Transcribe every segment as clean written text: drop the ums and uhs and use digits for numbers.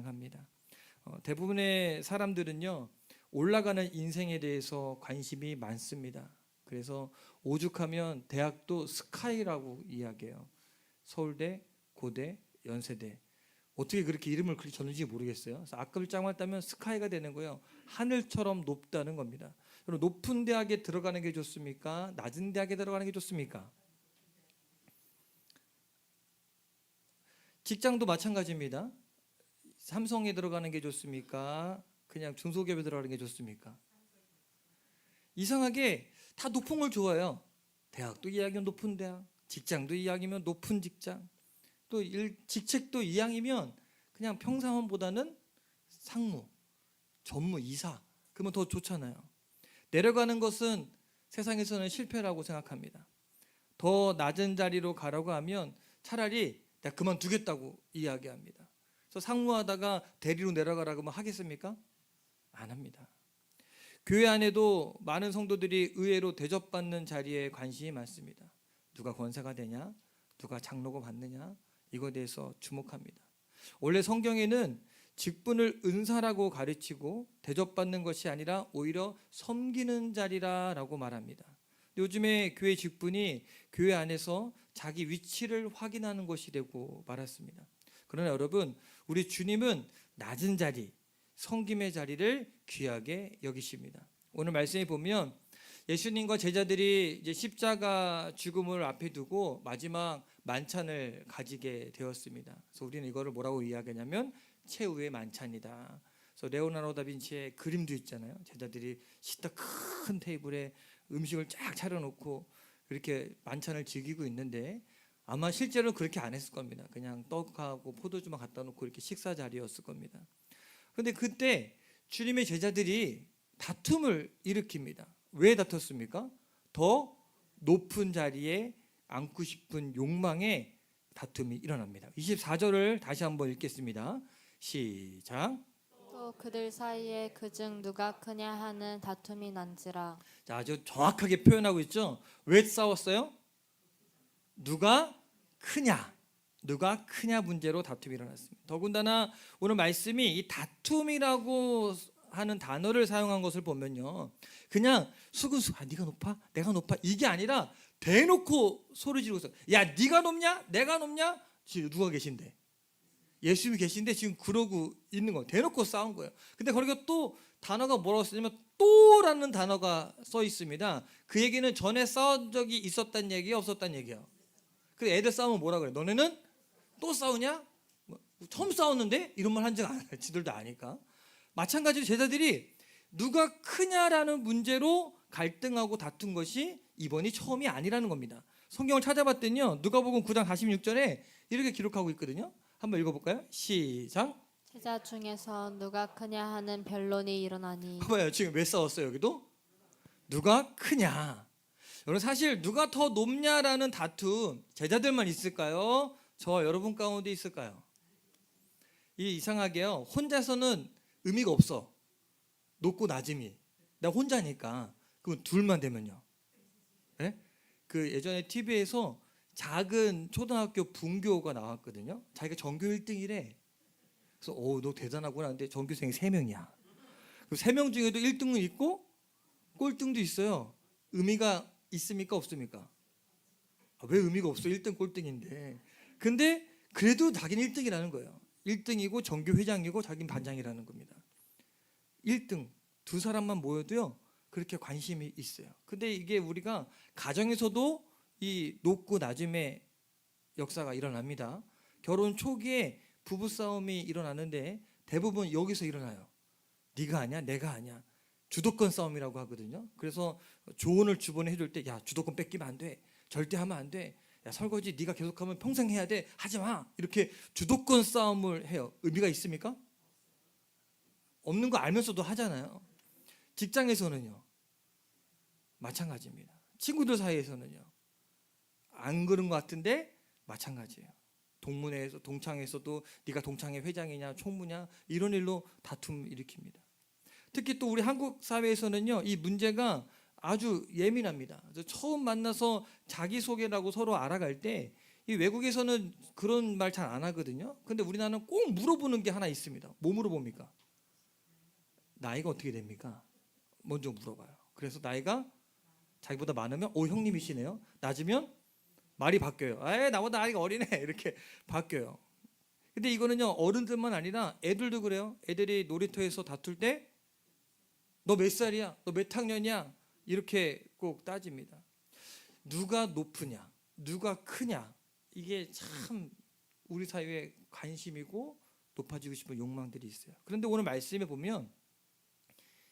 가능합니다. 대부분의 사람들은요, 올라가는 인생에 대해서 관심이 많습니다. 그래서 오죽하면 대학도 스카이라고 이야기해요. 서울대, 고대, 연세대. 어떻게 그렇게 이름을 그렇게 줬는지 모르겠어요. 그래서 앞글자만 따면 스카이가 되는 거예요. 하늘처럼 높다는 겁니다. 그럼 높은 대학에 들어가는 게 좋습니까? 낮은 대학에 들어가는 게 좋습니까? 직장도 마찬가지입니다. 삼성에 들어가는 게 좋습니까? 그냥 중소기업에 들어가는 게 좋습니까? 이상하게 다 높은 걸 좋아해요. 대학도 이왕이면 높은 대학, 직장도 이왕이면 높은 직장, 또 직책도 이왕이면 그냥 평사원보다는 상무, 전무, 이사, 그러면 더 좋잖아요. 내려가는 것은 세상에서는 실패라고 생각합니다. 더 낮은 자리로 가라고 하면 차라리 내가 그만두겠다고 이야기합니다. 그래서 상무하다가 대리로 내려가라고 하면 하겠습니까? 안 합니다. 교회 안에도 많은 성도들이 의외로 대접받는 자리에 관심이 많습니다. 누가 권사가 되냐, 누가 장로가 받느냐, 이거에 대해서 주목합니다. 원래 성경에는 직분을 은사라고 가르치고 대접받는 것이 아니라 오히려 섬기는 자리라고 말합니다. 요즘에 교회 직분이 교회 안에서 자기 위치를 확인하는 것이 되고 말았습니다. 그러나 여러분, 우리 주님은 낮은 자리, 섬김의 자리를 귀하게 여기십니다. 오늘 말씀에 보면 예수님과 제자들이 이제 십자가 죽음을 앞에 두고 마지막 만찬을 가지게 되었습니다. 그래서 우리는 이거를 뭐라고 이야기하냐면 최후의 만찬이다. 그래서 레오나르도 다빈치의 그림도 있잖아요. 제자들이 식탁 큰 테이블에 음식을 쫙 차려놓고 이렇게 만찬을 즐기고 있는데 아마 실제로 그렇게 안 했을 겁니다. 그냥 떡하고 포도주만 갖다 놓고 이렇게 식사 자리였을 겁니다. 그런데 그때 주님의 제자들이 다툼을 일으킵니다. 왜 다퉜습니까? 더 높은 자리에 앉고 싶은 욕망에 다툼이 일어납니다. 24절을 다시 한번 읽겠습니다. 시작. 또 그들 사이에 그중 누가 크냐 하는 다툼이 난지라. 자, 아주 정확하게 표현하고 있죠. 왜 싸웠어요? 누가 크냐, 누가 크냐 문제로 다툼이 일어났습니다. 더군다나 오늘 말씀이 이 다툼이라고 하는 단어를 사용한 것을 보면요, 그냥 수근수, 네가 높아, 내가 높아, 이게 아니라 대놓고 소리 지르고 있어요. 야, 네가 높냐, 내가 높냐? 지금 누가 계신데? 예수님이 계신데 지금 그러고 있는 거예요. 대놓고 싸운 거예요. 근데 거기가 또 단어가 뭐라고 쓰냐면 또라는 단어가 써 있습니다. 그 얘기는 전에 싸운 적이 있었단 얘기야, 없었단 얘기야. 그 애들 싸우면 뭐라 그래? 너네는 또 싸우냐? 처음 싸웠는데? 이런 말 한 적 안 해. 지들도 아니까. 마찬가지로 제자들이 누가 크냐라는 문제로 갈등하고 다툰 것이 이번이 처음이 아니라는 겁니다. 성경을 찾아봤더니요, 누가복음 9장 46절에 이렇게 기록하고 있거든요. 한번 읽어볼까요? 시작. 제자 중에서 누가 크냐 하는 변론이 일어나니. 봐봐요. 지금 왜 싸웠어요? 여기도 누가 크냐. 여러분, 사실 누가 더 높냐라는 다툼 제자들만 있을까요? 저 여러분 가운데 있을까요? 이 이상하게요, 혼자서는 의미가 없어. 높고 낮음이 나 혼자니까. 그럼 둘만 되면요, 네? 그 예전에 TV에서 작은 초등학교 분교가 나왔거든요. 자기가 전교 1등이래. 그래서 너 대단하구나. 근데 전교생이 3명이야. 그 3명 중에도 1등은 있고 꼴등도 있어요. 의미가 있습니까, 없습니까? 왜 의미가 없어? 1등 꼴등인데. 근데 그래도 자기는 1등이라는 거예요. 1등이고 전교 회장이고 자기는 반장이라는 겁니다. 1등 두 사람만 모여도요, 그렇게 관심이 있어요. 근데 이게 우리가 가정에서도 이 높고 낮음의 역사가 일어납니다. 결혼 초기에 부부싸움이 일어나는데 대부분 여기서 일어나요. 네가 아냐, 내가 아냐. 주도권 싸움이라고 하거든요. 그래서 조언을 주변에 해줄 때, 야, 주도권 뺏기면 안 돼, 절대 하면 안 돼, 야, 설거지 네가 계속하면 평생 해야 돼, 하지 마. 이렇게 주도권 싸움을 해요. 의미가 있습니까? 없는 거 알면서도 하잖아요. 직장에서는요, 마찬가지입니다. 친구들 사이에서는요, 안 그런 것 같은데 마찬가지예요. 동문회에서, 동창에서도 네가 동창회 회장이냐 총무냐 이런 일로 다툼 일으킵니다. 특히 또 우리 한국 사회에서는요, 이 문제가 아주 예민합니다. 그래서 처음 만나서 자기소개라고 서로 알아갈 때 이 외국에서는 그런 말 잘 안 하거든요. 근데 우리나라는 꼭 물어보는 게 하나 있습니다. 뭐 물어봅니까? 나이가 어떻게 됩니까? 먼저 물어봐요. 그래서 나이가 자기보다 많으면 오 형님이시네요. 낮으면 말이 바뀌어요. 에 나보다 나이가 어리네 이렇게 바뀌어요. 근데 이거는요 어른들만 아니라 애들도 그래요. 애들이 놀이터에서 다툴 때 너 몇 살이야? 너 몇 학년이야? 이렇게 꼭 따집니다. 누가 높으냐? 누가 크냐? 이게 참 우리 사회에 관심이고 높아지고 싶은 욕망들이 있어요. 그런데 오늘 말씀에 보면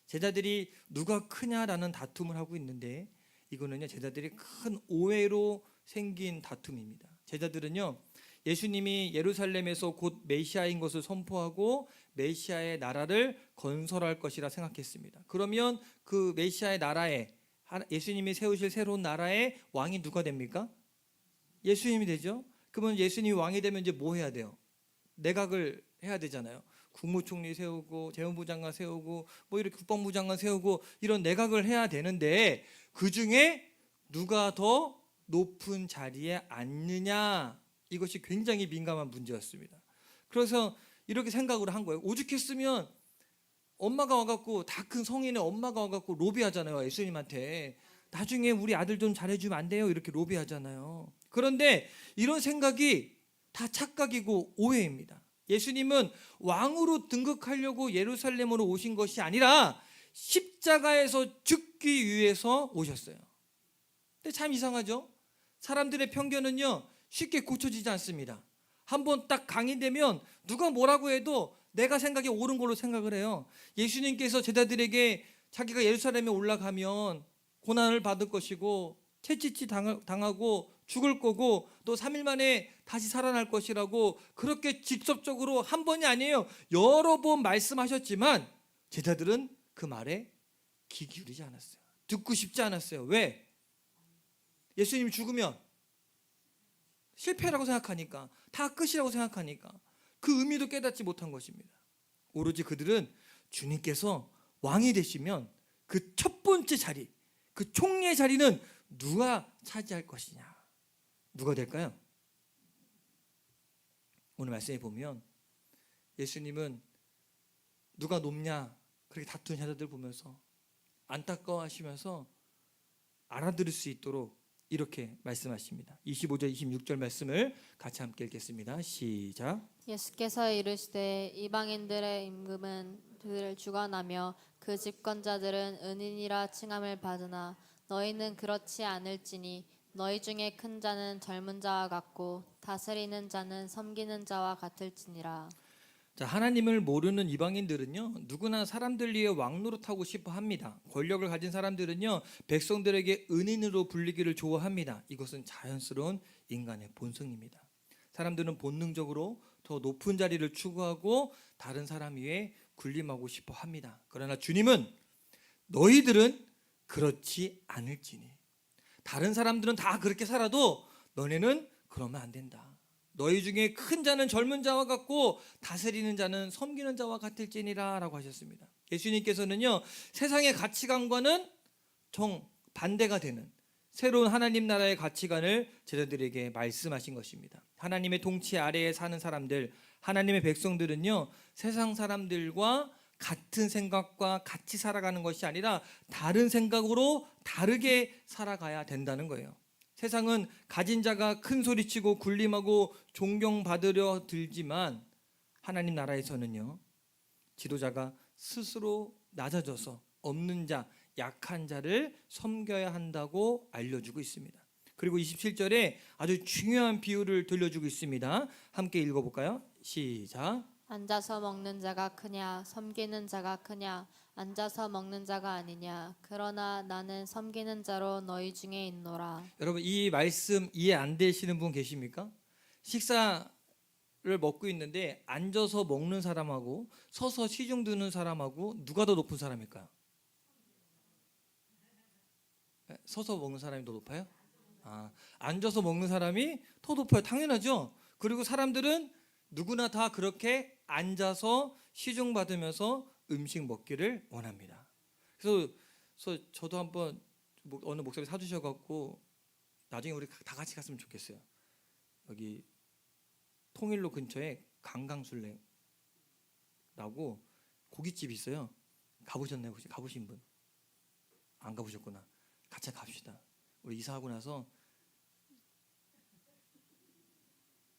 제자들이 누가 크냐라는 다툼을 하고 있는데 이거는요 제자들이 큰 오해로 생긴 다툼입니다. 제자들은요 예수님이 예루살렘에서 곧 메시아인 것을 선포하고 메시아의 나라를 건설할 것이라 생각했습니다. 그러면 그 메시아의 나라에 예수님이 세우실 새로운 나라의 왕이 누가 됩니까? 예수님이 되죠. 그러면 예수님이 왕이 되면 이제 뭐 해야 돼요? 내각을 해야 되잖아요. 국무총리 세우고 재무부 장관 세우고 뭐 이렇게 국방부 장관 세우고 이런 내각을 해야 되는데 그중에 누가 더 높은 자리에 앉느냐 이것이 굉장히 민감한 문제였습니다. 그래서 이렇게 생각을 한 거예요. 오죽했으면 엄마가 와갖고 다 큰 성인의 엄마가 와갖고 로비하잖아요. 예수님한테 나중에 우리 아들 좀 잘해주면 안 돼요? 이렇게 로비하잖아요. 그런데 이런 생각이 다 착각이고 오해입니다. 예수님은 왕으로 등극하려고 예루살렘으로 오신 것이 아니라 십자가에서 죽기 위해서 오셨어요. 근데 참 이상하죠? 사람들의 편견은요 쉽게 고쳐지지 않습니다. 한번 딱 강의되면 누가 뭐라고 해도 내가 생각이 옳은 걸로 생각을 해요. 예수님께서 제자들에게 자기가 예루살렘에 올라가면 고난을 받을 것이고 채찍질 당하고 죽을 거고 또 3일 만에 다시 살아날 것이라고 그렇게 직접적으로 한 번이 아니에요. 여러 번 말씀하셨지만 제자들은 그 말에 귀 기울이지 않았어요. 듣고 싶지 않았어요. 왜? 예수님이 죽으면 실패라고 생각하니까 다 끝이라고 생각하니까 그 의미도 깨닫지 못한 것입니다. 오로지 그들은 주님께서 왕이 되시면 그 첫 번째 자리 그 총리의 자리는 누가 차지할 것이냐 누가 될까요? 오늘 말씀에 보면 예수님은 누가 높냐 그렇게 다투는 자들 보면서 안타까워하시면서 알아들을 수 있도록 이렇게 말씀하십니다. 25절 26절 말씀을 같이 함께 읽겠습니다. 시작. 예수께서 이르시되 이방인들의 임금은 그들을 주관하며 그 집권자들은 은인이라 칭함을 받으나 너희는 그렇지 않을지니 너희 중에 큰 자는 젊은 자와 같고 다스리는 자는 섬기는 자와 같을지니라. 자, 하나님을 모르는 이방인들은요 누구나 사람들 위에 왕노릇하고 싶어 합니다. 권력을 가진 사람들은요 백성들에게 은인으로 불리기를 좋아합니다. 이것은 자연스러운 인간의 본성입니다. 사람들은 본능적으로 더 높은 자리를 추구하고 다른 사람 위에 군림하고 싶어 합니다. 그러나 주님은 너희들은 그렇지 않을지니 다른 사람들은 다 그렇게 살아도 너네는 그러면 안 된다. 너희 중에 큰 자는 젊은 자와 같고 다스리는 자는 섬기는 자와 같을지니라 라고 하셨습니다. 예수님께서는요 세상의 가치관과는 정반대가 되는 새로운 하나님 나라의 가치관을 제자들에게 말씀하신 것입니다. 하나님의 통치 아래에 사는 사람들 하나님의 백성들은요 세상 사람들과 같은 생각과 같이 살아가는 것이 아니라 다른 생각으로 다르게 살아가야 된다는 거예요. 세상은 가진 자가 큰 소리치고 군림하고 존경받으려 들지만 하나님 나라에서는요 지도자가 스스로 낮아져서 없는 자, 약한 자를 섬겨야 한다고 알려주고 있습니다. 그리고 27절에 아주 중요한 비유를 들려주고 있습니다. 함께 읽어볼까요? 시작. 앉아서 먹는 자가 크냐 섬기는 자가 크냐 앉아서 먹는 자가 아니냐 그러나 나는 섬기는 자로 너희 중에 있노라. 여러분 이 말씀 이해 안 되시는 분 계십니까? 식사를 먹고 있는데 앉아서 먹는 사람하고 서서 시중 드는 사람하고 누가 더 높은 사람일까요? 서서 먹는 사람이 더 높아요? 앉아서 먹는 사람이 더 높아요. 당연하죠. 그리고 사람들은 누구나 다 그렇게 앉아서 시중 받으면서 음식 먹기를 원합니다. 그래서 저도 한번 어느 목사님 사주셔갖고 나중에 우리 다 같이 갔으면 좋겠어요. 여기 통일로 근처에 강강술래라고 고깃집이 있어요. 가보셨나요? 혹시 가보신 분? 안 가보셨구나. 같이 갑시다. 우리 이사하고 나서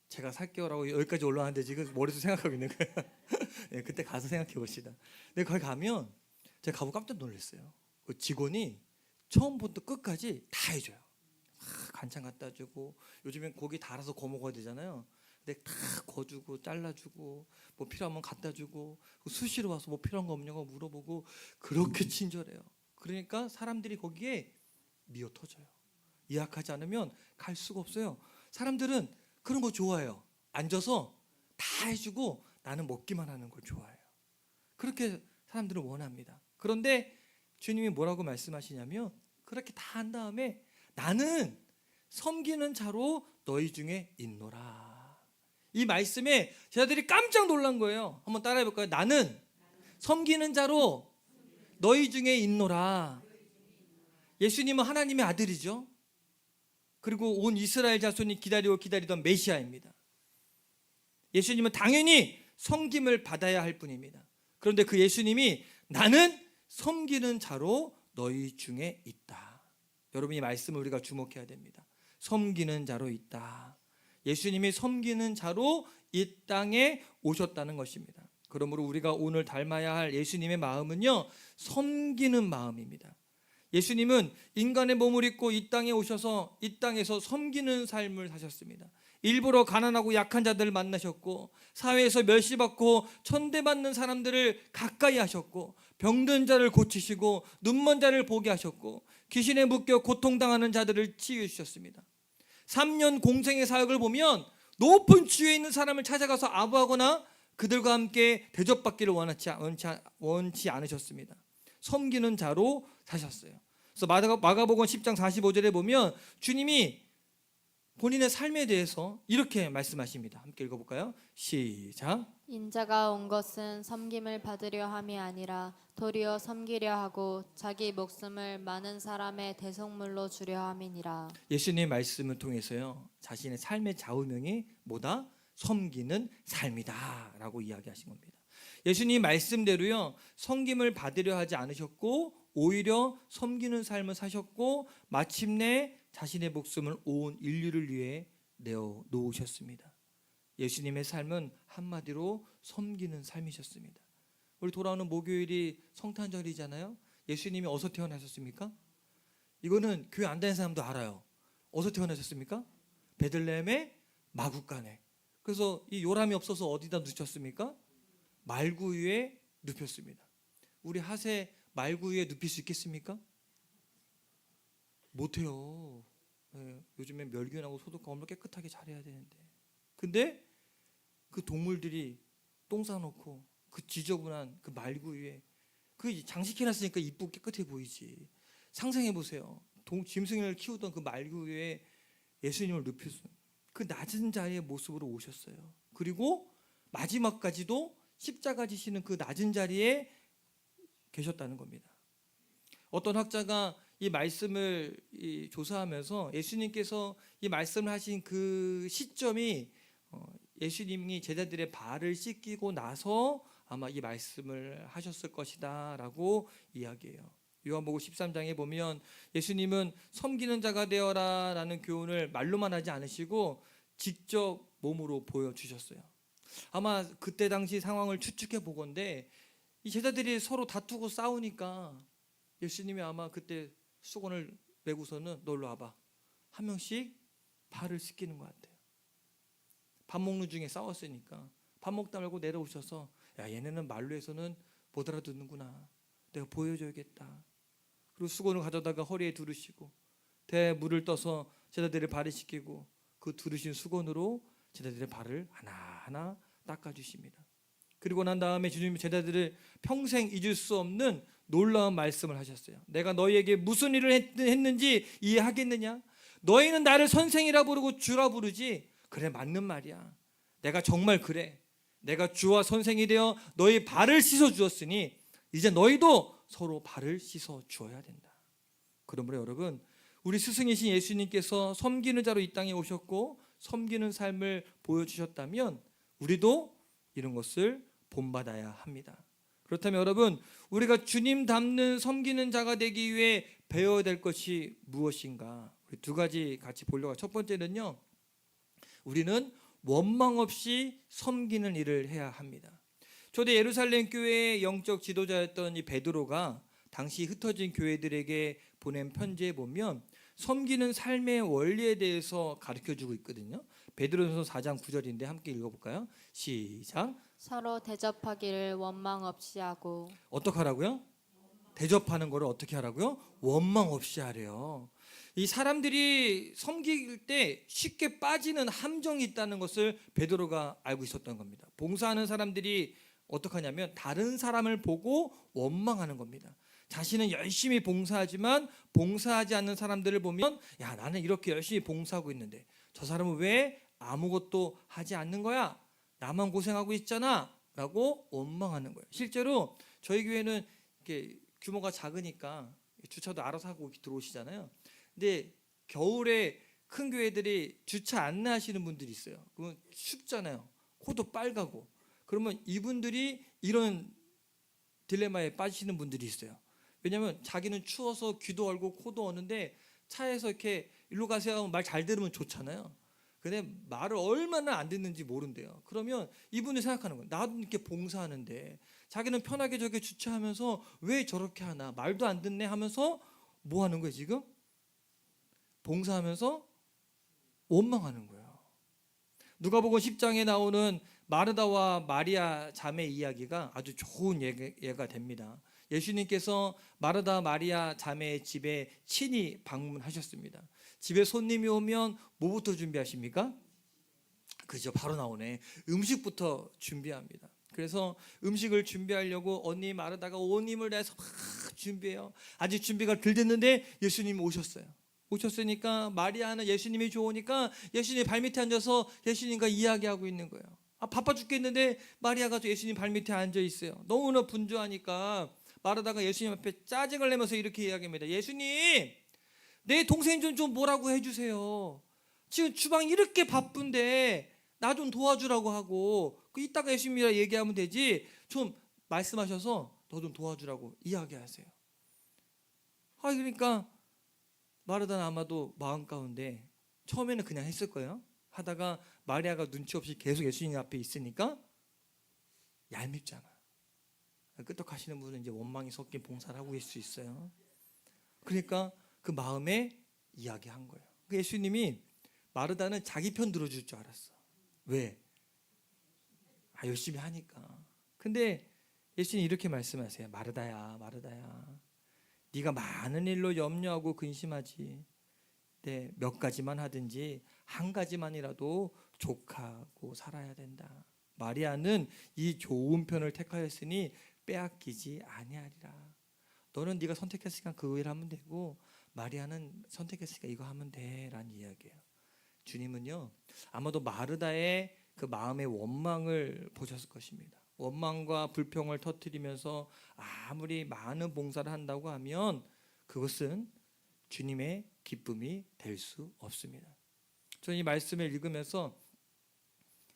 제가 살게요라고 여기까지 올라왔는데 지금 머릿속에 생각하고 있는 거예요. 네, 그때 가서 생각해 봅시다. 근데 거기 가면 제가 가보고 깜짝 놀랐어요. 그 직원이 처음부터 끝까지 다 해줘요. 간장 갖다 주고, 요즘엔 고기 달아서 구워 먹어야 되잖아요. 근데 다 거주고 잘라주고, 뭐 필요하면 갖다 주고, 수시로 와서 뭐 필요한 거 없냐고 물어보고, 그렇게 친절해요. 그러니까 사람들이 거기에 미어 터져요. 예약하지 않으면 갈 수가 없어요. 사람들은 그런 거 좋아해요. 앉아서 다 해주고 나는 먹기만 하는 걸 좋아해요. 그렇게 사람들은 원합니다. 그런데 주님이 뭐라고 말씀하시냐면, 그렇게 다 한 다음에 나는 섬기는 자로 너희 중에 있노라. 이 말씀에 제자들이 깜짝 놀란 거예요. 한번 따라해 볼까요? 나는 섬기는 자로 너희 중에 있노라. 예수님은 하나님의 아들이죠. 그리고 온 이스라엘 자손이 기다리던 메시아입니다. 예수님은 당연히 섬김을 받아야 할 분입니다. 그런데 그 예수님이 나는 섬기는 자로 너희 중에 있다. 여러분, 이 말씀을 우리가 주목해야 됩니다. 섬기는 자로 있다. 예수님이 섬기는 자로 이 땅에 오셨다는 것입니다. 그러므로 우리가 오늘 닮아야 할 예수님의 마음은요, 섬기는 마음입니다. 예수님은 인간의 몸을 입고 이 땅에 오셔서 이 땅에서 섬기는 삶을 사셨습니다. 일부러 가난하고 약한 자들을 만나셨고, 사회에서 멸시받고 천대받는 사람들을 가까이 하셨고, 병든 자를 고치시고 눈먼 자를 보게 하셨고, 귀신에 묶여 고통당하는 자들을 치유해 주셨습니다. 3년 공생의 사역을 보면 높은 지위에 있는 사람을 찾아가서 아부하거나 그들과 함께 대접받기를 원치 않으셨습니다. 섬기는 자로 사셨어요. 그래서 마가복음 10장 45절에 보면 주님이 본인의 삶에 대해서 이렇게 말씀하십니다. 함께 읽어볼까요? 시작. 인자가 온 것은 섬김을 받으려 함이 아니라 도리어 섬기려 하고 자기 목숨을 많은 사람의 대속물로 주려 함이니라. 예수님의 말씀을 통해서요, 자신의 삶의 좌우명이 뭐다? 섬기는 삶이다 라고 이야기하신 겁니다. 예수님 말씀대로요, 섬김을 받으려 하지 않으셨고 오히려 섬기는 삶을 사셨고 마침내 자신의 목숨을 온 인류를 위해 내어 놓으셨습니다. 예수님의 삶은 한마디로 섬기는 삶이셨습니다. 우리 돌아오는 목요일이 성탄절이잖아요. 예수님이 어디서 태어나셨습니까? 이거는 교회 안 다니는 사람도 알아요. 어디서 태어나셨습니까? 베들레헴의 마구간에. 그래서 이 요람이 없어서 어디다 눕혔습니까? 말구 위에 눕혔습니다. 우리 하세 말구 위에 눕힐 수 있겠습니까? 못해요. 네, 요즘에 멸균하고 소독하고 얼마나 깨끗하게 잘해야 되는데. 근데 그 동물들이 똥 싸놓고 그 지저분한 그 말구 위에 그 장식해놨으니까 이쁘고 깨끗해 보이지. 상상해 보세요. 짐승을 키우던 그 말구 위에 예수님을 눕혀서 그 낮은 자의 모습으로 오셨어요. 그리고 마지막까지도 십자가 지시는 그 낮은 자리에 계셨다는 겁니다. 어떤 학자가 이 말씀을 조사하면서 예수님께서 이 말씀을 하신 그 시점이 예수님이 제자들의 발을 씻기고 나서 아마 이 말씀을 하셨을 것이다 라고 이야기해요. 요한복음 13장에 보면 예수님은 섬기는 자가 되어라 라는 교훈을 말로만 하지 않으시고 직접 몸으로 보여주셨어요. 아마 그때 당시 상황을 추측해 보건대 이 제자들이 서로 다투고 싸우니까 예수님이 아마 그때 수건을 메고서는 놀러 와봐, 한 명씩 발을 씻기는 것 같아요. 밥 먹는 중에 싸웠으니까 밥 먹다 말고 내려오셔서 야, 얘네는 말로 해서는 못 알아듣는구나, 내가 보여줘야겠다. 그리고 수건을 가져다가 허리에 두르시고 대물을 떠서 제자들의 발을 씻기고 그 두르신 수건으로 제자들의 발을 하나하나 닦아주십니다. 그리고 난 다음에 주님이 제자들을 평생 잊을 수 없는 놀라운 말씀을 하셨어요. 내가 너희에게 무슨 일을 했는지 이해하겠느냐? 너희는 나를 선생이라 부르고 주라 부르지. 그래, 맞는 말이야. 내가 정말 그래. 내가 주와 선생이 되어 너희 발을 씻어 주었으니 이제 너희도 서로 발을 씻어 주어야 된다. 그러므로 여러분, 우리 스승이신 예수님께서 섬기는 자로 이 땅에 오셨고 섬기는 삶을 보여주셨다면 우리도 이런 것을 본받아야 합니다. 그렇다면 여러분, 우리가 주님 닮는 섬기는 자가 되기 위해 배워야 될 것이 무엇인가? 우리 두 가지 같이 보려고 해요. 첫 번째는요, 우리는 원망 없이 섬기는 일을 해야 합니다. 초대 예루살렘 교회의 영적 지도자였던 이 베드로가 당시 흩어진 교회들에게 보낸 편지에 보면 섬기는 삶의 원리에 대해서 가르쳐주고 있거든요. 베드로전서 4장 9절인데 함께 읽어볼까요? 시작. 서로 대접하기를 원망 없이 하고. 어떻게 하라고요? 대접하는 거를 어떻게 하라고요? 원망 없이 하래요. 이 사람들이 섬길 때 쉽게 빠지는 함정이 있다는 것을 베드로가 알고 있었던 겁니다. 봉사하는 사람들이 어떻게 하냐면 다른 사람을 보고 원망하는 겁니다. 자신은 열심히 봉사하지만 봉사하지 않는 사람들을 보면, 야, 나는 이렇게 열심히 봉사하고 있는데 저 사람은 왜 아무것도 하지 않는 거야? 나만 고생하고 있잖아 라고 원망하는 거예요. 실제로 저희 교회는 이렇게 규모가 작으니까 주차도 알아서 하고 들어오시잖아요. 근데 겨울에 큰 교회들이 주차 안내하시는 분들이 있어요. 그러면 춥잖아요. 코도 빨가고. 그러면 이분들이 이런 딜레마에 빠지시는 분들이 있어요. 왜냐하면 자기는 추워서 귀도 얼고 코도 어는데 차에서 이렇게 일로 가세요 하면 말 잘 들으면 좋잖아요. 근데 말을 얼마나 안 듣는지 모른대요. 그러면 이분이 생각하는 거예요. 나도 이렇게 봉사하는데 자기는 편하게 저렇게 주차하면서 왜 저렇게 하나, 말도 안 듣네 하면서 뭐 하는 거예요 지금? 봉사하면서 원망하는 거예요. 누가복음 10장에 나오는 마르다와 마리아 자매 이야기가 아주 좋은 예가 됩니다. 예수님께서 마르다 마리아 자매의 집에 친히 방문하셨습니다. 집에 손님이 오면 뭐부터 준비하십니까? 그죠, 바로 나오네. 음식부터 준비합니다. 그래서 음식을 준비하려고 언니 마르다가 온 힘을 다해서 막 준비해요. 아직 준비가 덜 됐는데 예수님이 오셨어요. 오셨으니까 마리아는 예수님이 좋으니까 예수님 발밑에 앉아서 예수님과 이야기하고 있는 거예요. 바빠 죽겠는데 마리아가 예수님 발밑에 앉아 있어요. 너무나 분주하니까 마르다가 예수님 앞에 짜증을 내면서 이렇게 이야기합니다. 예수님, 내 동생 좀 뭐라고 해주세요. 지금 주방 이렇게 바쁜데 나 좀 도와주라고 하고, 이따가 예수님이랑 얘기하면 되지. 좀 말씀하셔서 너 좀 도와주라고 이야기하세요. 그러니까 마르다는 아마도 마음 가운데 처음에는 그냥 했을 거예요. 하다가 마리아가 눈치 없이 계속 예수님 앞에 있으니까 얄밉잖아. 끄떡하시는 분은 이제 원망이 섞인 봉사를 하고 있을 수 있어요. 그러니까 그 마음에 이야기한 거예요. 예수님이 마르다는 자기 편 들어줄 줄 알았어. 왜? 열심히 하니까. 근데 예수님이 이렇게 말씀하세요. 마르다야, 마르다야, 네가 많은 일로 염려하고 근심하지. 네, 몇 가지만 하든지 한 가지만이라도 족하고 살아야 된다. 마리아는 이 좋은 편을 택하였으니 빼앗기지 아니하리라. 너는 네가 선택했으니까 그 일 하면 되고 마리아는 선택했으니까 이거 하면 돼라는 이야기예요. 주님은요, 아마도 마르다의 그 마음의 원망을 보셨을 것입니다. 원망과 불평을 터뜨리면서 아무리 많은 봉사를 한다고 하면 그것은 주님의 기쁨이 될 수 없습니다. 저는 이 말씀을 읽으면서,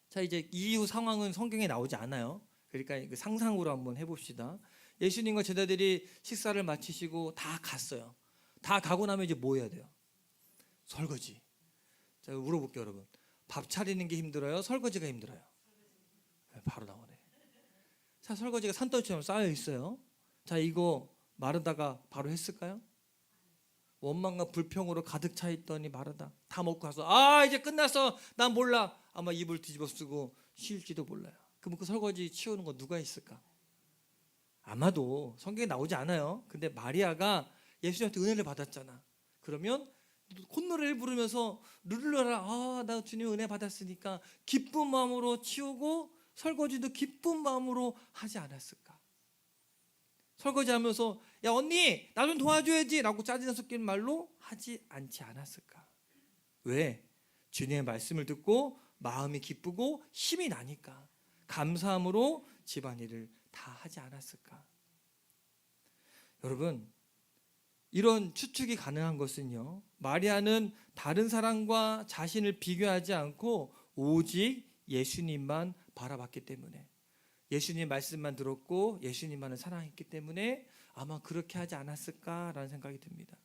자, 이제 이후 상황은 성경에 나오지 않아요. 그러니까 그 상상으로 한번 해봅시다. 예수님과 제자들이 식사를 마치시고 다 갔어요. 다 가고 나면 이제 뭐 해야 돼요? 설거지. 자, 물어볼게요, 여러분. 밥 차리는 게 힘들어요? 설거지가 힘들어요? 바로 나오네. 자, 설거지가 산더미처럼 쌓여 있어요. 자, 이거 마르다가 바로 했을까요? 원망과 불평으로 가득 차 있더니 마르다 다 먹고 가서 이제 끝났어, 난 몰라, 아마 입을 뒤집어 쓰고 쉴지도 몰라요. 그럼 그 설거지 치우는 거 누가 있을까? 아마도 성경에 나오지 않아요. 근데 마리아가 예수님한테 은혜를 받았잖아. 그러면 콧노래를 부르면서 룰루라, 나 주님 은혜 받았으니까 기쁜 마음으로 치우고 설거지도 기쁜 마음으로 하지 않았을까? 설거지하면서 야 언니 나 좀 도와줘야지 라고 짜증 섞인 말로 하지 않지 않았을까? 왜? 주님의 말씀을 듣고 마음이 기쁘고 힘이 나니까 감사함으로 집안일을 다 하지 않았을까? 여러분, 이런 추측이 가능한 것은요, 마리아는 다른 사람과 자신을 비교하지 않고 오직 예수님만 바라봤기 때문에, 예수님 말씀만 들었고 예수님만을 사랑했기 때문에 아마 그렇게 하지 않았을까라는 생각이 듭니다.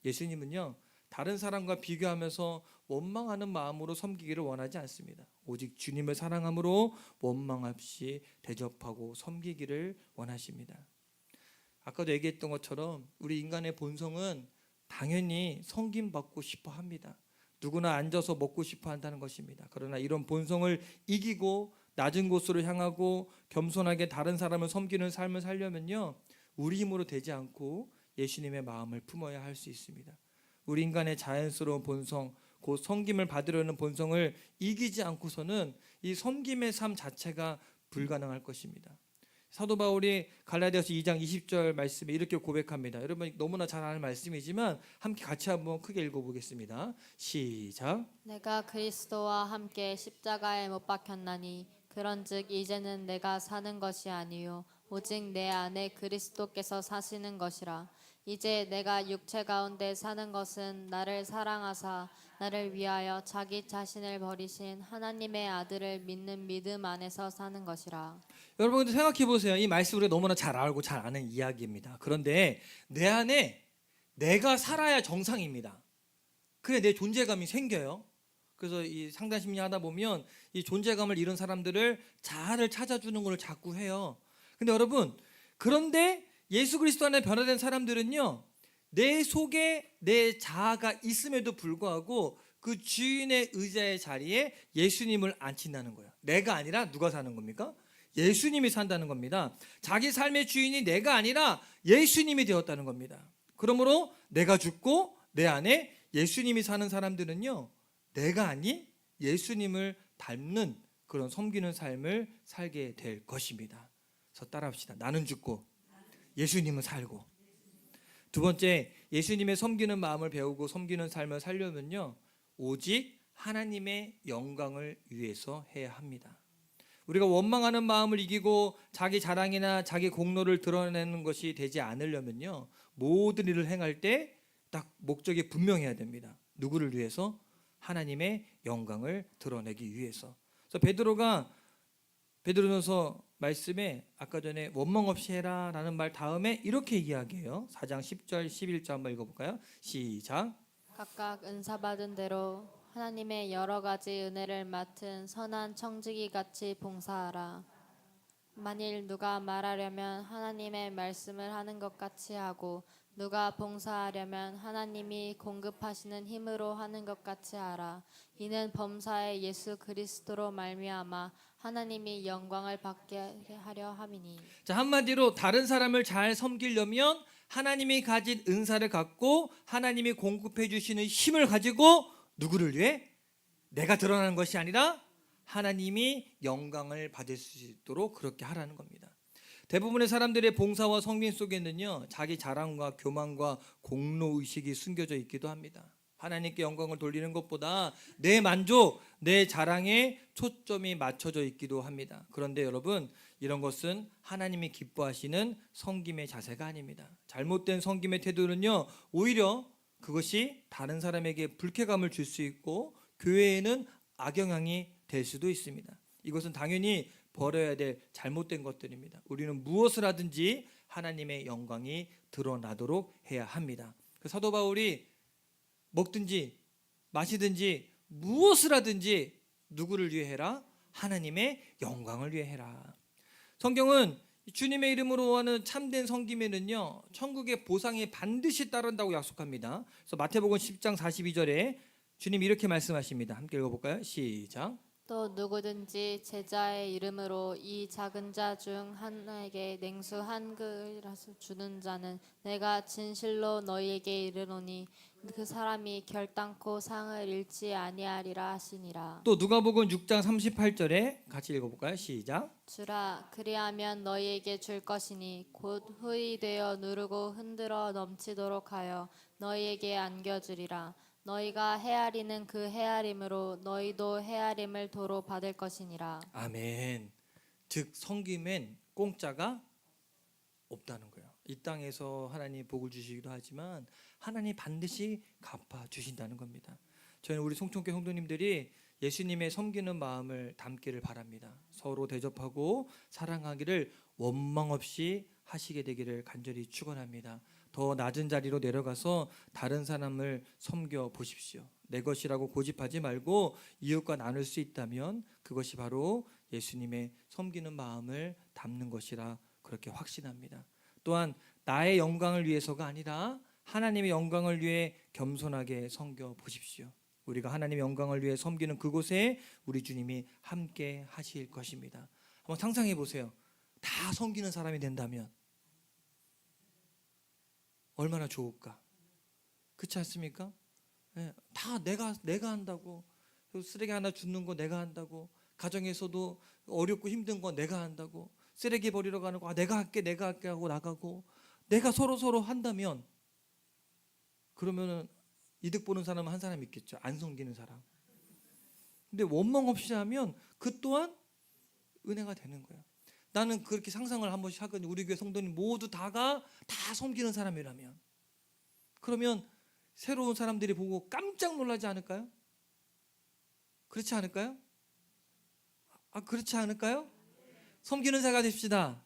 예수님은요, 다른 사람과 비교하면서 원망하는 마음으로 섬기기를 원하지 않습니다. 오직 주님을 사랑함으로 원망 없이 대접하고 섬기기를 원하십니다. 아까도 얘기했던 것처럼 우리 인간의 본성은 당연히 섬김받고 싶어 합니다. 누구나 앉아서 먹고 싶어 한다는 것입니다. 그러나 이런 본성을 이기고 낮은 곳으로 향하고 겸손하게 다른 사람을 섬기는 삶을 살려면요, 우리 힘으로 되지 않고 예수님의 마음을 품어야 할 수 있습니다. 우리 인간의 자연스러운 본성, 곧 섬김을 받으려는 본성을 이기지 않고서는 이 섬김의 삶 자체가 불가능할 것입니다. 사도 바울이 갈라디아서 2장 20절 말씀에 이렇게 고백합니다. 여러분 너무나 잘 아는 말씀이지만 함께 같이 한번 크게 읽어보겠습니다. 시작. 내가 그리스도와 함께 십자가에 못 박혔나니 그런즉 이제는 내가 사는 것이 아니요 오직 내 안에 그리스도께서 사시는 것이라. 이제 내가 육체 가운데 사는 것은 나를 사랑하사 나를 위하여 자기 자신을 버리신 하나님의 아들을 믿는 믿음 안에서 사는 것이라. 여러분 생각해 보세요. 이 말씀 우리가 너무나 잘 알고 잘 아는 이야기입니다. 그런데 내 안에 내가 살아야 정상입니다. 그래 내 존재감이 생겨요. 그래서 이 상담 심리 하다 보면 이 존재감을 잃은 사람들을 자아를 찾아주는 걸 자꾸 해요. 근데 여러분, 그런데 예수 그리스도 안에 변화된 사람들은요, 내 속에 내 자아가 있음에도 불구하고 그 주인의 의자의 자리에 예수님을 앉힌다는 거예요. 내가 아니라 누가 사는 겁니까? 예수님이 산다는 겁니다. 자기 삶의 주인이 내가 아니라 예수님이 되었다는 겁니다. 그러므로 내가 죽고 내 안에 예수님이 사는 사람들은요, 내가 아닌 예수님을 닮는 그런 섬기는 삶을 살게 될 것입니다. 그래서 따라합시다. 나는 죽고 예수님은 살고. 두 번째, 예수님의 섬기는 마음을 배우고 섬기는 삶을 살려면요, 오직 하나님의 영광을 위해서 해야 합니다. 우리가 원망하는 마음을 이기고 자기 자랑이나 자기 공로를 드러내는 것이 되지 않으려면요, 모든 일을 행할 때 딱 목적이 분명해야 됩니다. 누구를 위해서? 하나님의 영광을 드러내기 위해서. 그래서 베드로전서 말씀에 아까 전에 원망 없이 해라라는 말 다음에 이렇게 이야기해요. 4장 10절 11절 한번 읽어볼까요? 시작. 각각 은사 받은 대로 하나님의 여러 가지 은혜를 맡은 선한 청지기 같이 봉사하라. 만일 누가 말하려면 하나님의 말씀을 하는 것 같이 하고 누가 봉사하려면 하나님이 공급하시는 힘으로 하는 것 같이 하라. 이는 범사에 예수 그리스도로 말미암아 하나님이 영광을 받게 하려 함이니. 자, 한마디로 다른 사람을 잘 섬기려면 하나님이 가진 은사를 갖고 하나님이 공급해 주시는 힘을 가지고 누구를 위해? 내가 드러나는 것이 아니라 하나님이 영광을 받을 수 있도록 그렇게 하라는 겁니다. 대부분의 사람들의 봉사와 섬김 속에는요, 자기 자랑과 교만과 공로의식이 숨겨져 있기도 합니다. 하나님께 영광을 돌리는 것보다 내 만족, 내 자랑에 초점이 맞춰져 있기도 합니다. 그런데 여러분, 이런 것은 하나님이 기뻐하시는 섬김의 자세가 아닙니다. 잘못된 섬김의 태도는요, 오히려 그것이 다른 사람에게 불쾌감을 줄 수 있고 교회에는 악영향이 될 수도 있습니다. 이것은 당연히 버려야 될 잘못된 것들입니다. 우리는 무엇을 하든지 하나님의 영광이 드러나도록 해야 합니다. 사도 바울이 먹든지 마시든지 무엇을 하든지 누구를 위해 해라? 하나님의 영광을 위해 해라. 성경은 주님의 이름으로 하는 참된 섬김에는요, 천국의 보상이 반드시 따른다고 약속합니다. 그래서 마태복음 10장 42절에 주님이 이렇게 말씀하십니다. 함께 읽어볼까요? 시작. 또 누구든지 제자의 이름으로 이 작은 자 중 하나에게 냉수 한 그릇 주는 자는 내가 진실로 너희에게 이르노니 그 사람이 결단코 상을 잃지 아니하리라 하시니라. 또 누가복음 6장 38절에 같이 읽어볼까요? 시작. 주라 그리하면 너희에게 줄 것이니 곧 흙이 되어 누르고 흔들어 넘치도록 하여 너희에게 안겨주리라. 너희가 헤아리는 그 헤아림으로 너희도 헤아림을 도로 받을 것이니라. 아멘. 즉 섬김엔 공짜가 없다는 거예요. 이 땅에서 하나님 복을 주시기도 하지만 하나님 반드시 갚아 주신다는 겁니다. 저희는 우리 송천교 성도님들이 예수님의 섬기는 마음을 담기를 바랍니다. 서로 대접하고 사랑하기를 원망 없이 하시게 되기를 간절히 축원합니다. 더 낮은 자리로 내려가서 다른 사람을 섬겨 보십시오. 내 것이라고 고집하지 말고 이웃과 나눌 수 있다면 그것이 바로 예수님의 섬기는 마음을 담는 것이라 그렇게 확신합니다. 또한 나의 영광을 위해서가 아니라 하나님의 영광을 위해 겸손하게 섬겨 보십시오. 우리가 하나님의 영광을 위해 섬기는 그곳에 우리 주님이 함께 하실 것입니다. 한번 상상해 보세요. 다 섬기는 사람이 된다면 얼마나 좋을까? 그렇지 않습니까? 네, 다 내가 한다고. 쓰레기 하나 줍는 거 내가 한다고. 가정에서도 어렵고 힘든 거 내가 한다고. 쓰레기 버리러 가는 거 내가 할게 하고 나가고. 내가 서로 한다면 그러면은 이득 보는 사람은 한 사람 있겠죠. 안 섬기는 사람. 근데 원망 없이 하면 그 또한 은혜가 되는 거예요. 나는 그렇게 상상을 한 번씩 하거든요. 우리 교회 성도님 모두 다가 다 섬기는 사람이라면 그러면 새로운 사람들이 보고 깜짝 놀라지 않을까요? 그렇지 않을까요? 그렇지 않을까요? 섬기는 자가 됩시다.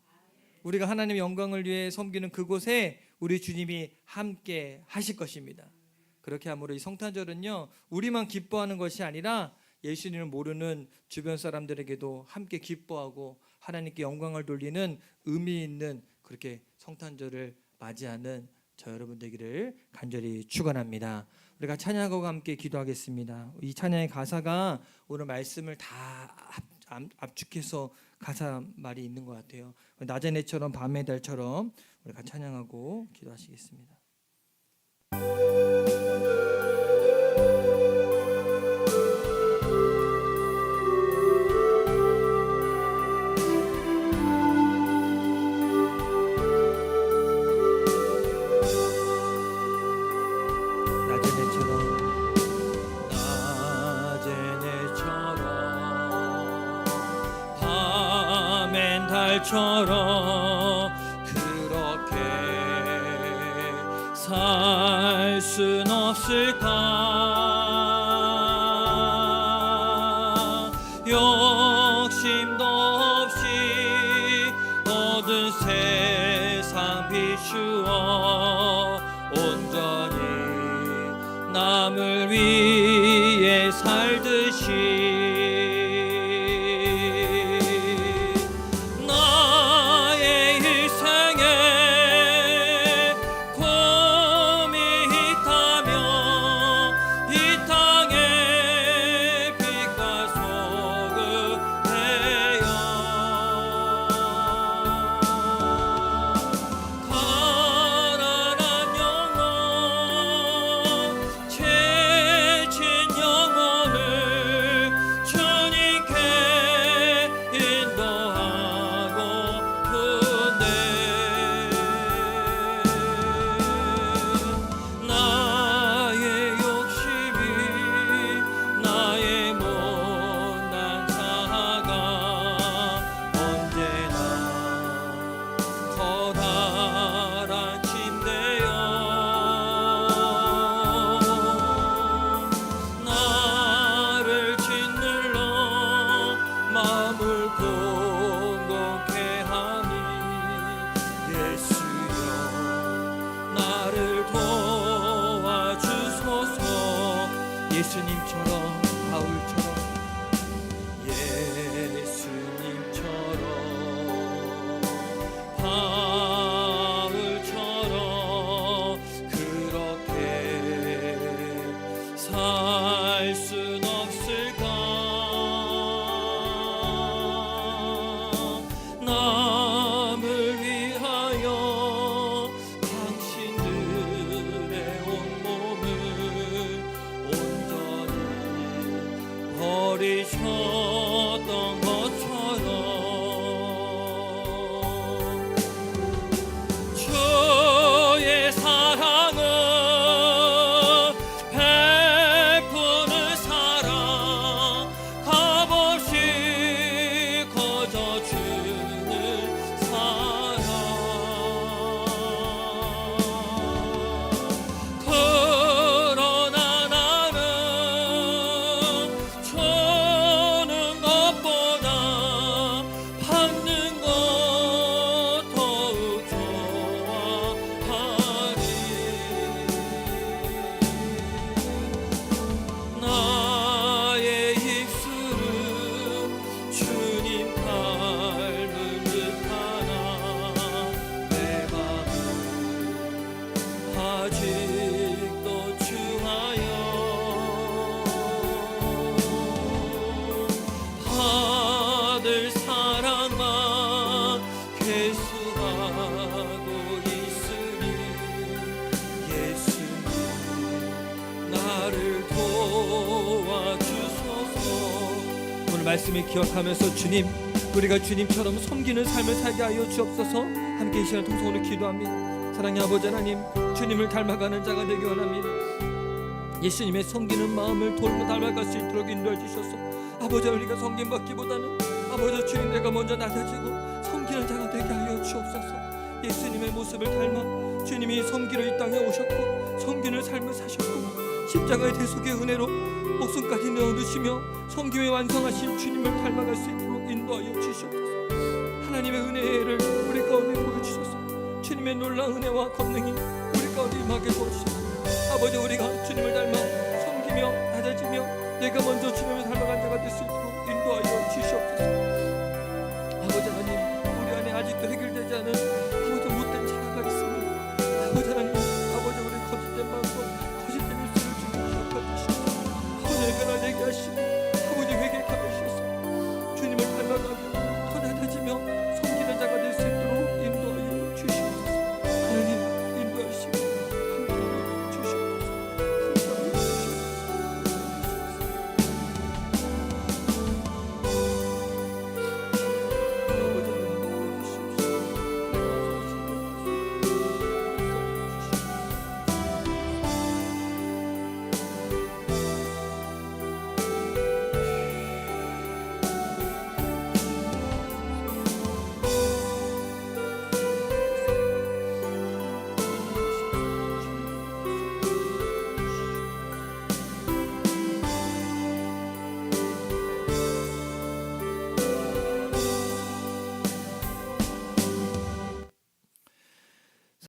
우리가 하나님의 영광을 위해 섬기는 그곳에 우리 주님이 함께 하실 것입니다. 그렇게 함으로 이 성탄절은요, 우리만 기뻐하는 것이 아니라 예수님을 모르는 주변 사람들에게도 함께 기뻐하고 하나님께 영광을 돌리는 의미 있는 그렇게 성탄절을 맞이하는 저 여러분 되기를 간절히 축원합니다. 우리가 찬양하고 함께 기도하겠습니다. 이 찬양의 가사가 오늘 말씀을 다 압축해서 가사 말이 있는 것 같아요. 낮의 해처럼 밤의 달처럼 우리가 찬양하고 기도하시겠습니다. 달처럼 그렇게 살 순 없을까? 욕심도 없이 얻은 세상 비추어 온전히 남을 위해 살듯이 말씀을 기억하면서 주님, 우리가 주님처럼 섬기는 삶을 살게 하여 주옵소서. 함께 이 시간 통성으로 기도합니다. 사랑의 아버지 하나님, 주님을 닮아가는 자가 되기 원합니다. 예수님의 섬기는 마음을 돌고 닮아갈 수 있도록 인도해 주셔서 아버지, 우리가 섬김받기보다는 아버지 주님, 내가 먼저 낮아지고 섬기는 자가 되게 하여 주옵소서. 예수님의 모습을 닮아 주님이 섬기러 이 땅에 오셨고 섬기는 삶을 사셨고 십자가의 대속의 은혜로 목숨까지 내어두시며 섬김에 완성하신 주님을 닮아갈 수 있도록 인도하여 주시옵소서. 하나님의 은혜를 우리 가운데 보여주셔서 주님의 놀라운 은혜와 권능이 우리 가운데 임하게 도와주셔서 아버지, 우리가 주님을 닮아 섬기며 낮아지며 내가 먼저 주님을 닮아간 자가 될 수 있도록 인도하여 주시옵소서. 아버지 하나님, 우리 안에 아직도 해결되지 않은 아버지 못된 자아가 있습니다. 아버지 하나님,